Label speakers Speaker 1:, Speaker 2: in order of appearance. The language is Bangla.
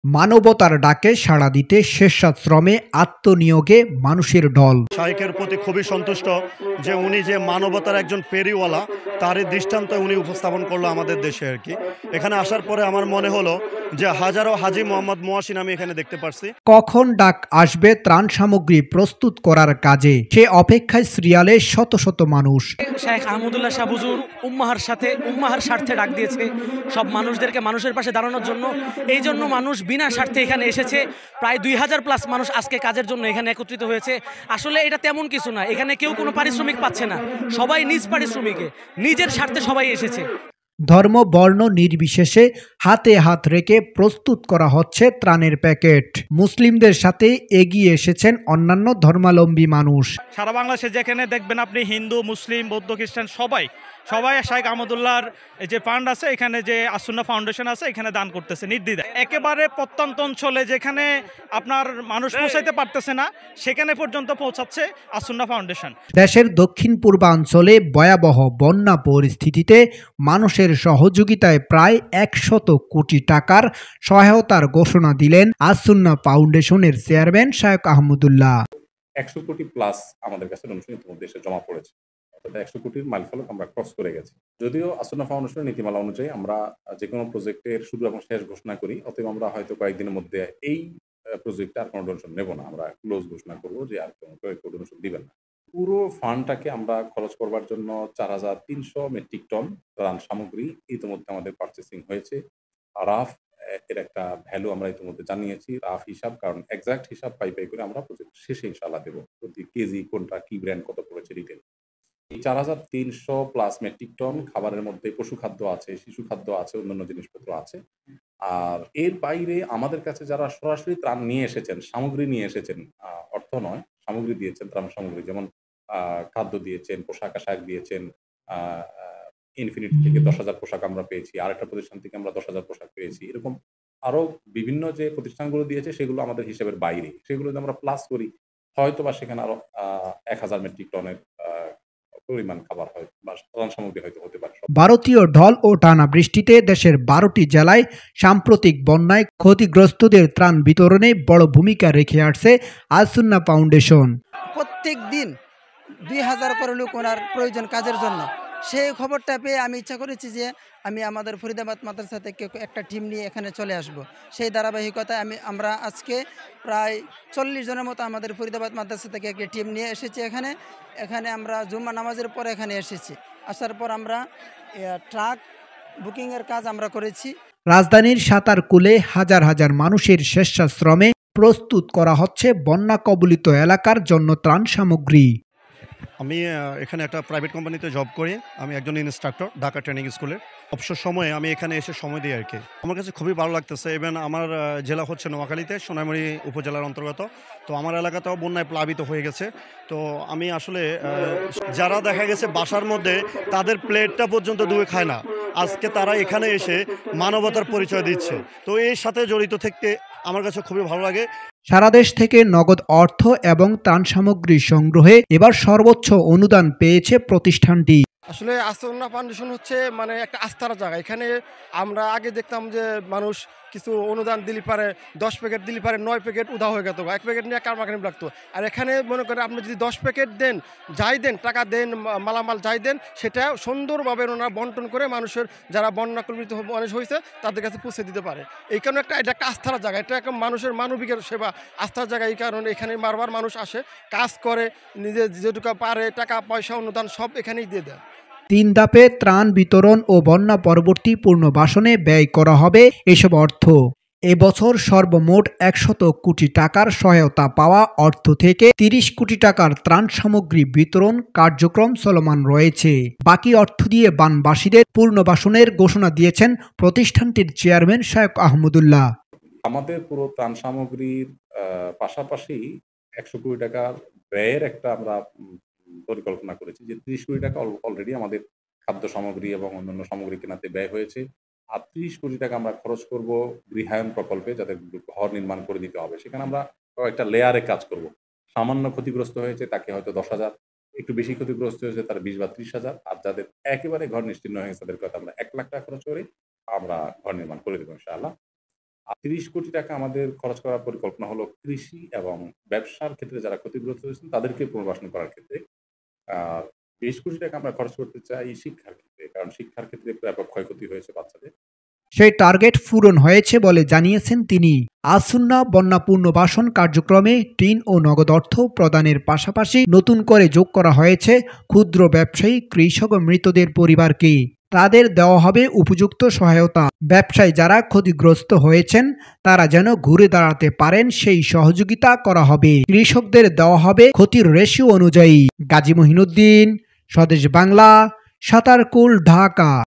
Speaker 1: মানবতার ডাকে সাড়া দিতে স্বেচ্ছাশ্রমে আত্মনিয়োগে মানুষের ঢল।
Speaker 2: শাইখের প্রতি খুবই সন্তুষ্ট যে উনি যে মানবতার একজন ফেরিওয়ালা তারই দৃষ্টান্ত উনি উপস্থাপন করলো আমাদের দেশে আর কি। এখানে আসার পরে আমার মনে হলো যে হাজারো হাজী মোহাম্মদ মুয়াসিন আমি এখানে দেখতে পারছি।
Speaker 1: কখন ডাক আসবে ত্রাণ সামগ্রী প্রস্তুত করার কাজে, সে অপেক্ষায় সিরিয়ালে শত শত মানুষ।
Speaker 3: শেখ আহমদুল্লাহ শাহ হুজুর উম্মাহার স্বার্থে ডাক দিয়েছে সব মানুষদেরকে মানুষের পাশে দাঁড়ানোর জন্য। এই জন্য মানুষ বিনা স্বার্থে এখানে এসেছে। প্রায় 2000+ মানুষ আজকে কাজের জন্য এখানে একত্রিত হয়েছে। আসলে এটা তেমন কিছু না, এখানে কেউ কোনো পারিশ্রমিক পাচ্ছে না, সবাই নিজ পারিশ্রমিকে নিজের স্বার্থে সবাই এসেছে।
Speaker 1: ধর্ম বর্ণ নির্বিশেষে হাতে হাত রেখে প্রস্তুত করা হচ্ছে ত্রাণের প্যাকেট। মুসলিমদের সাথে এগিয়ে এসেছেন অন্যান্য ধর্মাবলম্বী মানুষ।
Speaker 4: সারা বাংলাদেশে যেখানে দেখবেন আপনি হিন্দু মুসলিম বৌদ্ধ খ্রিস্টান সবাই শেখ আহমদুল্লাহর যে ফান্ড আছে, এখানে যে আসুন্না ফাউন্ডেশন আছে, এখানে দান করতেছে নির্দ্বিধায়। একেবারে প্রত্যন্ত অঞ্চলে যেখানে আপনার মানুষ পৌঁছাইতে পারতেছে না সেখানে পর্যন্ত পৌঁছাচ্ছে আসুন্না ফাউন্ডেশন।
Speaker 1: দেশের দক্ষিণ পূর্বাঞ্চলে ভয়াবহ বন্যা পরিস্থিতিতে মানুষের সহযোগিতায় প্রায় 100 কোটি টাকার সহায়তার ঘোষণা দিলেন আসুন্না ফাউন্ডেশনের চেয়ারম্যান শেখ আহমদুল্লাহ।
Speaker 5: 100 কোটি প্লাস আমাদের কাছে ডোনেশন ইতিমধ্যে এসে জমা পড়েছে, অর্থাৎ 100 কোটির মাইলফলক আমরা ক্রস করে গেছি। যদিও আসুন্না ফাউন্ডেশনের নীতিমালা অনুযায়ী আমরা যে কোনো প্রজেক্টের শুরু এবং শেষ ঘোষণা করি, অতএব আমরা হয়তো কয়েকদিনের মধ্যে এই প্রজেক্টে আর কোনো ডোনেশন নেব না, আমরা ক্লোজ ঘোষণা করবো যে আর কেউ ডোনেশন দিবেন না। পুরো ফান্ডটাকে আমরা খরচ করবার জন্য 4300 মেট্রিক টন ত্রাণ সামগ্রী ইতিমধ্যে আমাদের পারচেসিং হয়েছে। রাফ এর একটা ভ্যালু আমরা ইতিমধ্যে জানিয়েছি, রাফ হিসাব, কারণ এক্সাক্ট হিসাব পাই করে আমরা প্রজেক্ট শেষে ইনশাআল্লাহ দেবো প্রতি কেজি কোনটা কি ব্র্যান্ড কত পড়েছে রিটেল। এই 4300 প্লাস মেট্রিক টন খাবারের মধ্যে পশু খাদ্য আছে, শিশু খাদ্য আছে, অন্যান্য জিনিসপত্র আছে। আর এর বাইরে আমাদের কাছে যারা সরাসরি ত্রাণ নিয়ে এসেছেন, সামগ্রী নিয়ে এসেছেন, অর্থ নয় সামগ্রী দিয়েছেন, ত্রাণ সামগ্রী যেমন খাদ্য দিয়েছেন, পোশাক আশাক দিয়েছেন। ইনফিনিটি থেকে 10,000 পোশাক আমরা পেয়েছি, আরেকটা প্রতিষ্ঠান থেকে আমরা 10,000 পোশাক পেয়েছি। এরকম আরো বিভিন্ন যে প্রতিষ্ঠানগুলো দিয়েছে সেগুলো আমাদের হিসেবের বাইরে, সেগুলো যদি আমরা প্লাস করি হয়তো বা সেখানে আরো 1000 মেট্রিক টনের পরিমাণ খাবার হয় বা ত্রাণ সামগ্রী হয়তো হতে পারে।
Speaker 1: ভারতীয় ঢল ও টানা বৃষ্টিতে দেশের 12টি জেলায় সাম্প্রতিক বন্যায় ক্ষতিগ্রস্তদের ত্রাণ বিতরণে বড় ভূমিকা রেখে আসছে আসুন্না ফাউন্ডেশন।
Speaker 6: প্রত্যেক দিন 2000 করে লোক ওনার প্রয়োজন কাজের জন্য। সেই খবরটা পেয়ে আমি ইচ্ছা করেছি যে আমি আমাদের ফরিদাবাদ মাদ্রাসা থেকে একটা টিম নিয়ে এখানে চলে আসব। সেই ধারাবাহিকতায় আমরা আজকে প্রায় 40 জনের মতো আমাদের ফরিদাবাদ মাদ্রাসা থেকে একটা টিম নিয়ে এসেছি এখানে আমরা জুম্মা নামাজের পরে এখানে এসেছি। আসার পর আমরা ট্রাক বুকিংয়ের কাজ আমরা করেছি।
Speaker 1: রাজধানীর সাতারকুলে হাজার হাজার মানুষের স্বেচ্ছাশ্রমে প্রস্তুত করা হচ্ছে বন্যা কবলিত এলাকার জন্য ত্রাণ সামগ্রী।
Speaker 2: আমি এখানে একটা প্রাইভেট কোম্পানিতে জব করি, আমি একজন ইনস্ট্রাক্টর ঢাকা ট্রেনিং স্কুলে। অবসর সময়ে আমি এখানে এসে সময় দিই আর কি। আমার কাছে খুবই ভালো লাগতেছে। ইভেন আমার জেলা হচ্ছে নোয়াখালীতে, সোনাইমুড়ি উপজেলার অন্তর্গত। তো আমার এলাকাটাও বন্যায় প্লাবিত হয়ে গেছে। তো আমি আসলে যারা দেখা গেছে বাসার মধ্যে তাদের প্লেটটা পর্যন্ত ধুয়ে খায় না, আজকে তারা এখানে এসে মানবতার পরিচয় দিচ্ছে। তো এর সাথে জড়িত থেকে আমার কাছে খুবই ভালো লাগে।
Speaker 1: সারা দেশ থেকে নগদ অর্থ এবং ত্রাণ সামগ্রী সংগ্রহে এবার সর্বোচ্চ অনুদান পেয়েছে প্রতিষ্ঠানটি।
Speaker 7: আসলে আসুন্না ফাউন্ডেশন হচ্ছে মানে একটা আস্থার জায়গা। এখানে আমরা আগে দেখতাম যে মানুষ কিছু অনুদান দিলে পারে 10 প্যাকেট দিলে পারে 9 প্যাকেট উধা হয়ে যেত, 1 প্যাকেট নিয়ে কারমাকানি লাগতো। আর এখানে মনে করেন আপনি যদি 10 প্যাকেট দেন, যাই দেন, টাকা দেন, মালামাল যাই দেন, সেটা সুন্দরভাবে ওনারা বন্টন করে মানুষের যারা বন্যা কবলিত মানুষ হয়েছে তাদের কাছে পৌঁছে দিতে পারে। এই কারণে এটা একটা আস্থার জায়গা, এটা একটা মানুষের মানবিকের সেবা, আস্থার জায়গা। এই কারণে এখানে বারবার মানুষ আসে, কাজ করে, নিজে যেটুকু পারে টাকা পয়সা অনুদান সব এখানেই দিয়ে দেয়।
Speaker 1: 3 ধাপে ত্রাণ বিতরণ ও বন্যা পরবর্তী পুনর্বাসনে ব্যয় করা হবে এসব অর্থ। এবছর সর্বমোট 100 কোটি টাকার সহায়তা পাওয়া অর্থ থেকে 30 কোটি টাকার ত্রাণ সামগ্রী বিতরণ কার্যক্রম চলমান রয়েছে। বাকি অর্থ দিয়ে বানবাসীদের পুনর্বাসনের ঘোষণা দিয়েছেন প্রতিষ্ঠানটির চেয়ারম্যান শেখ আহমদুল্লাহ।
Speaker 5: আমাদের পুরো ত্রাণ সামগ্রীর পাশাপাশি 100 কোটি টাকার ব্যয়ের একটা আমরা পরিকল্পনা করেছি, যে 30 কোটি টাকা অলরেডি আমাদের খাদ্য সামগ্রী এবং অন্যান্য সামগ্রী কেনাতে ব্যয় হয়েছে। আর 30 কোটি টাকা আমরা খরচ করব গৃহায়ন প্রকল্পে, যাদের ঘর নির্মাণ করে দিতে হবে। সেখানে আমরা কয়েকটা লেয়ারে কাজ করব। সামান্য ক্ষতিগ্রস্ত হয়েছে তাকে হয়তো 10,000, একটু বেশি ক্ষতিগ্রস্ত হয়েছে তার 20 বা 30,000, আর যাদের একেবারে ঘর নিশ্চিহ্ন হয়েছে তাদেরকে হয়তো আমরা 1 লাখ টাকা খরচ করে আমরা ঘর নির্মাণ করে দেবো ইনশাআল্লাহ। 30 কোটি টাকা আমাদের খরচ করার পরিকল্পনা হলো কৃষি এবং ব্যবসার ক্ষেত্রে যারা ক্ষতিগ্রস্ত হয়েছেন তাদেরকে পুনর্বাসন করার ক্ষেত্রে। আর 20 কোটি টাকা আমরা খরচ করতে চাই শিক্ষার ক্ষেত্রে, কারণ শিক্ষার ক্ষেত্রে ব্যাপক ক্ষয়ক্ষতি হয়েছে বাচ্চাদের।
Speaker 1: সেই টার্গেট পূরণ হয়েছে বলে জানিয়েছেন তিনি। আসুন্না বন্যা পুনর্বাসন কার্যক্রমে টিন ও নগদ অর্থ প্রদানের পাশাপাশি নতুন করে যোগ করা হয়েছে ক্ষুদ্র ব্যবসায়ী, কৃষক ও মৃতদের পরিবারকে। তাদের দেওয়া হবে উপযুক্ত সহায়তা। ব্যবসায়ী যারা ক্ষতিগ্রস্ত হয়েছেন তারা যেন ঘুরে দাঁড়াতে পারেন সেই সহযোগিতা করা হবে। কৃষকদের দেওয়া হবে ক্ষতির রেশিও অনুযায়ী। গাজী মহিনুদ্দিন, স্বদেশ বাংলা, সাতারকুল, ঢাকা।